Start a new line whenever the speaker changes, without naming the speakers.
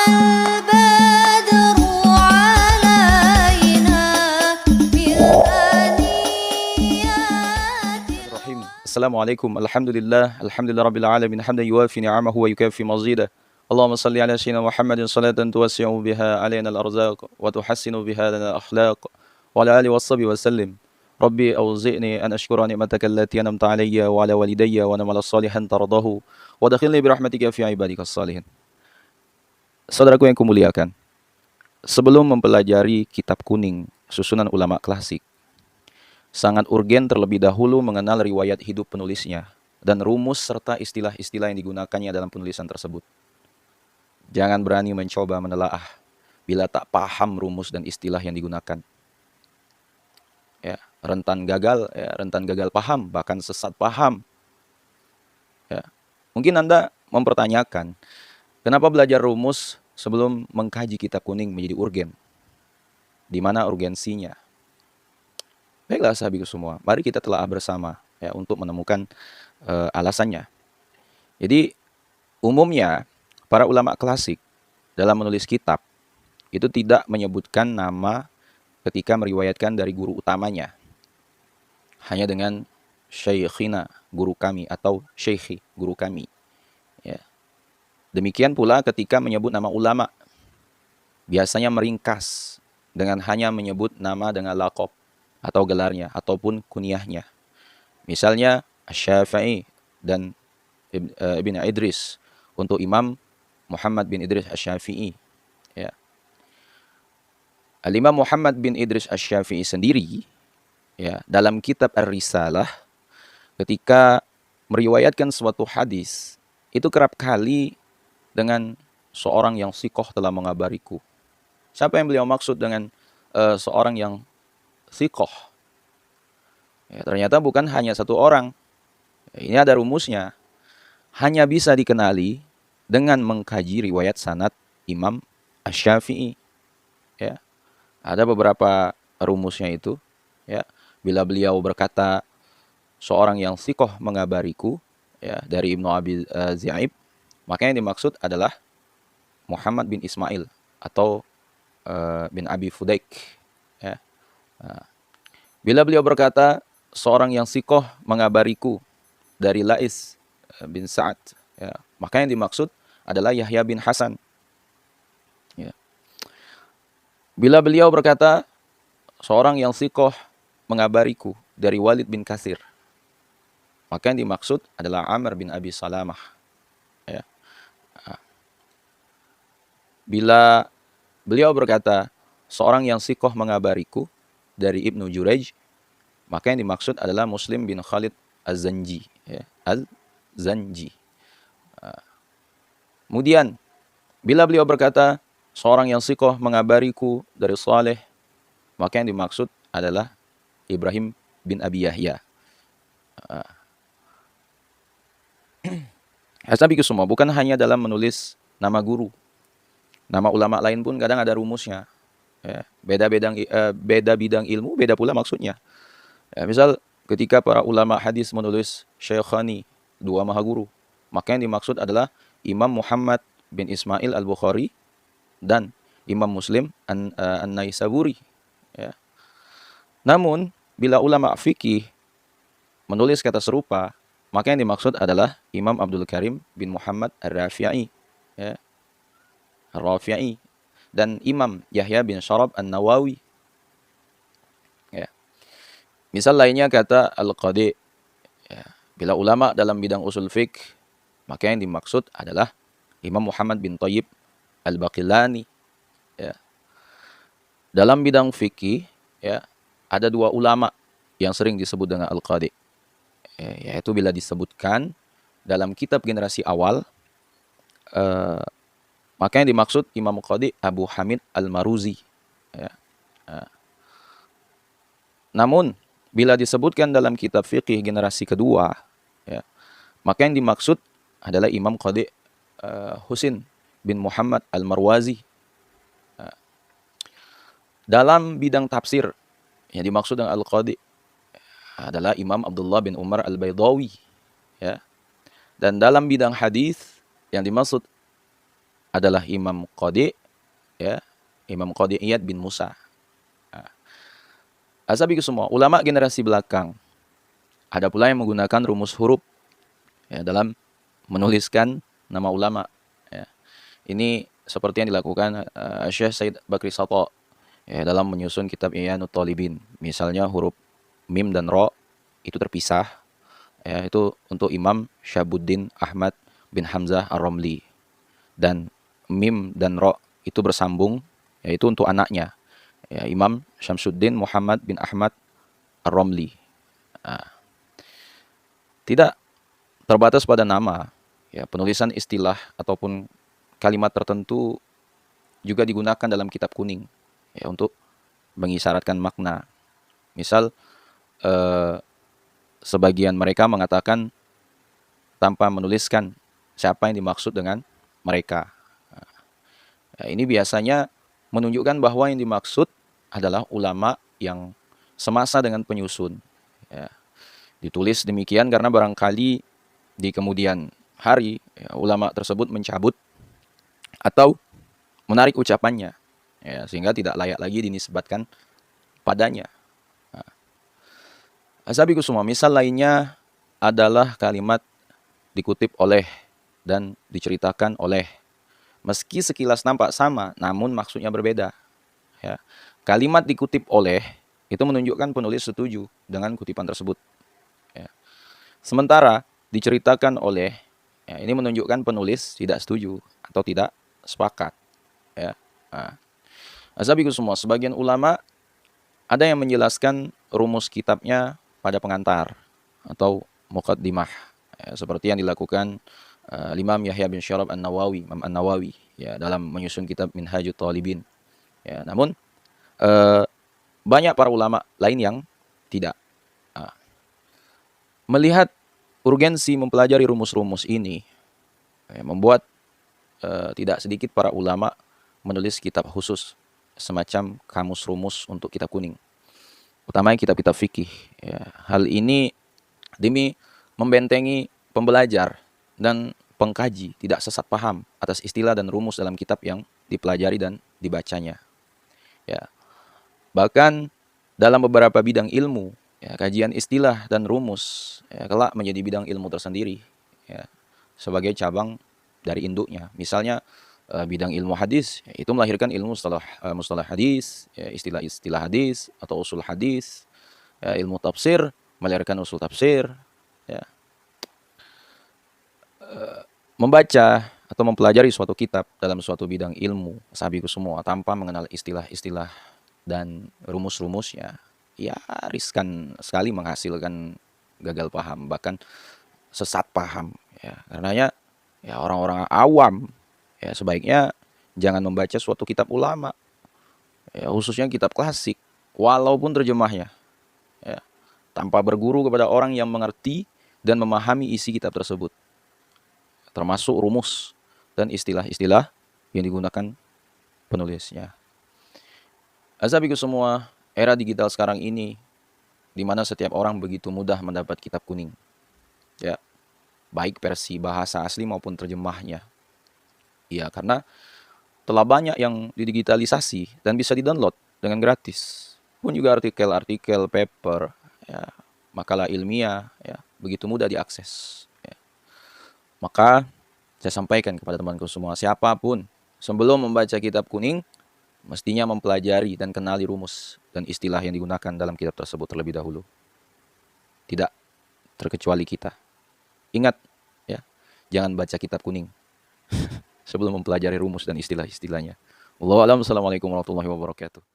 البدر علينا بثنيات
Bismillahirrahmanirrahim. Assalamualaikum. Alhamdulillah rabbil alamin hamdan yuwafi ni'amahu wa yukafi mazida. Allahumma salli ala sayyidina Muhammadin salatan tuwassi'u biha alaina al-arzaq wa tuhassinu biha lana al-akhlaq wa ala alihi washabihi wa sallim. Rabbi awzi'ni an ashkura ni'mataka allati an'amta alayya wa ala walidayya wa na'mal salihan tardahu wa dakhilni bi rahmatika fi ibadikas salihin. Saudaraku yang kumuliakan, sebelum mempelajari kitab kuning susunan ulama klasik, sangat urgen terlebih dahulu mengenal riwayat hidup penulisnya dan rumus serta istilah-istilah yang digunakannya dalam penulisan tersebut. Jangan berani mencoba menelaah bila tak paham rumus dan istilah yang digunakan. Ya, rentan gagal paham, bahkan sesat paham. Ya. Mungkin Anda mempertanyakan, kenapa belajar rumus sebelum mengkaji kitab kuning menjadi urgen? Di mana urgensinya? Baiklah sahabatku semua, mari kita telah bersama ya untuk menemukan alasannya. Jadi umumnya para ulama klasik dalam menulis kitab itu tidak menyebutkan nama ketika meriwayatkan dari guru utamanya. Hanya dengan syaikhina, guru kami, atau syekhi, guru kami. Ya. Demikian pula ketika menyebut nama ulama, biasanya meringkas dengan hanya menyebut nama dengan laqab atau gelarnya ataupun kunyahnya. Misalnya Asy-Syafi'i dan Ibn Idris untuk Imam Muhammad bin Idris Asy-Syafi'i. Ya. Al-Imam Muhammad bin Idris Asy-Syafi'i sendiri ya, dalam kitab Ar-Risalah ketika meriwayatkan suatu hadis itu kerap kali dengan seorang yang sikoh telah mengabariku. Siapa yang beliau maksud dengan seorang yang sikoh? Ya, ternyata bukan hanya satu orang. Ini ada rumusnya. Hanya bisa dikenali dengan mengkaji riwayat sanad Imam Asy-Syafi'i. Ya. Ada beberapa rumusnya itu. Ya. Bila beliau berkata seorang yang sikoh mengabariku ya, dari Ibnu Abi Zi'ib, maka yang dimaksud adalah Muhammad bin Ismail atau bin Abi Fudaik. Ya. Nah, bila beliau berkata seorang yang sikoh mengabariku dari Lais bin Sa'ad, ya, maka yang dimaksud adalah Yahya bin Hasan. Ya. Bila beliau berkata seorang yang sikoh mengabariku dari Walid bin Katsir, maka yang dimaksud adalah Amr bin Abi Salamah. Ya. Bila beliau berkata seorang yang sikoh mengabariku dari Ibnu Jurayj, maka yang dimaksud adalah Muslim bin Khalid Az-Zanji. Ya. Az-Zanji. Kemudian, bila beliau berkata seorang yang sikoh mengabariku dari Saleh, maka yang dimaksud adalah Ibrahim bin Abi Yahya. Hasabiku semua, bukan hanya dalam menulis nama guru. Nama ulama lain pun kadang ada rumusnya. Ya, beda bidang ilmu, beda pula maksudnya. Ya, misal ketika para ulama hadis menulis Syekhani, dua maha guru, maka yang dimaksud adalah Imam Muhammad bin Ismail Al-Bukhari dan Imam Muslim An-Naisaburi. Ya. Namun, bila ulama fikih menulis kata serupa, maka yang dimaksud adalah Imam Abdul Karim bin Muhammad Ar-Rafi'i. Ya. Ar-Rafi'i. Dan Imam Yahya bin Syarab An-Nawawi. Ya. Misal lainnya kata Al-Qadi. Ya. Bila ulama dalam bidang usul fiqh, maka yang dimaksud adalah Imam Muhammad bin Thayyib Al-Baqillani. Ya. Dalam bidang fikih, ya, ada dua ulama yang sering disebut dengan Al-Qadi. Ya, yaitu bila disebutkan dalam kitab generasi awal, maka yang dimaksud Imam Qadi Abu Hamid Al-Maruzi. Ya. Namun, bila disebutkan dalam kitab fikih generasi kedua, ya, maka yang dimaksud adalah Imam Qadi Husin bin Muhammad Al-Marwazi. Dalam bidang tafsir, yang dimaksud dengan Al-Qadi adalah Imam Abdullah bin Umar Al-Baydawi. Ya. Dan dalam bidang hadis, yang dimaksud adalah Imam Qadi, ya, Imam Qadi Iyad bin Musa. Nah, asabiku semua, ulama generasi belakang ada pula yang menggunakan rumus huruf, ya, dalam menuliskan nama ulama. Ya. Ini seperti yang dilakukan Syekh Said Bakri Sato, ya, dalam menyusun kitab I'yanut Talibin. Misalnya huruf mim dan ro itu terpisah, ya, itu untuk Imam Syabuddin Ahmad bin Hamzah Ar-Romli, dan mim dan ro itu bersambung, yaitu untuk anaknya, ya, Imam Syamsuddin Muhammad bin Ahmad Ar-Romli. Nah, tidak terbatas pada nama, ya, penulisan istilah ataupun kalimat tertentu juga digunakan dalam kitab kuning, ya, untuk mengisyaratkan makna. Misal sebagian mereka mengatakan tanpa menuliskan siapa yang dimaksud dengan mereka. Nah, ini biasanya menunjukkan bahwa yang dimaksud adalah ulama yang semasa dengan penyusun. Ya. Ditulis demikian karena barangkali di kemudian hari, ya, ulama tersebut mencabut atau menarik ucapannya, ya, sehingga tidak layak lagi dinisbatkan padanya. Nah, asabiku semua, misal lainnya adalah kalimat dikutip oleh dan diceritakan oleh. Meski sekilas nampak sama, namun maksudnya berbeda. Ya. Kalimat dikutip oleh itu menunjukkan penulis setuju dengan kutipan tersebut. Ya. Sementara diceritakan oleh, ya, ini menunjukkan penulis tidak setuju atau tidak sepakat. Ya. Nah, asabiku semua, sebagian ulama ada yang menjelaskan rumus kitabnya pada pengantar atau muqaddimah, ya, seperti yang dilakukan Imam Yahya bin Syarab An-Nawawi, Imam An-Nawawi, ya, dalam menyusun kitab Minhajut Talibin. Ya, namun banyak para ulama lain yang tidak. Melihat urgensi mempelajari rumus-rumus ini, ya, membuat tidak sedikit para ulama menulis kitab khusus semacam kamus rumus untuk kitab kuning, utamanya kitab-kitab fikih. Ya, hal ini demi membentengi pembelajar dan pengkaji tidak sesat paham atas istilah dan rumus dalam kitab yang dipelajari dan dibacanya. Ya. Bahkan dalam beberapa bidang ilmu, ya, kajian istilah dan rumus, ya, kelak menjadi bidang ilmu tersendiri, ya, sebagai cabang dari induknya. Misalnya bidang ilmu hadis, ya, itu melahirkan ilmu mustalah hadis, ya, istilah-istilah hadis atau usul hadis. Ya, ilmu tafsir melahirkan usul tafsir. Ya. Membaca atau mempelajari suatu kitab dalam suatu bidang ilmu, sahabiku semua, tanpa mengenal istilah-istilah dan rumus-rumusnya, ya, riskan sekali menghasilkan gagal paham, bahkan sesat paham. Ya, karenanya, ya, orang-orang awam, ya, sebaiknya jangan membaca suatu kitab ulama, ya, khususnya kitab klasik, walaupun terjemahnya, ya, tanpa berguru kepada orang yang mengerti dan memahami isi kitab tersebut, termasuk rumus dan istilah-istilah yang digunakan penulisnya. Azabiku semua, era digital sekarang ini, di mana setiap orang begitu mudah mendapat kitab kuning, ya, baik versi bahasa asli maupun terjemahnya. Ya, karena telah banyak yang didigitalisasi dan bisa didownload dengan gratis. Pun juga artikel-artikel, paper, ya, makalah ilmiah, ya, begitu mudah diakses. Ya. Maka saya sampaikan kepada temanku semua, siapapun sebelum membaca kitab kuning, mestinya mempelajari dan kenali rumus dan istilah yang digunakan dalam kitab tersebut terlebih dahulu. Tidak terkecuali kita. Ingat, ya, jangan baca kitab kuning sebelum mempelajari rumus dan istilah-istilahnya. Wallahu a'lam. Assalamualaikum warahmatullahi wabarakatuh.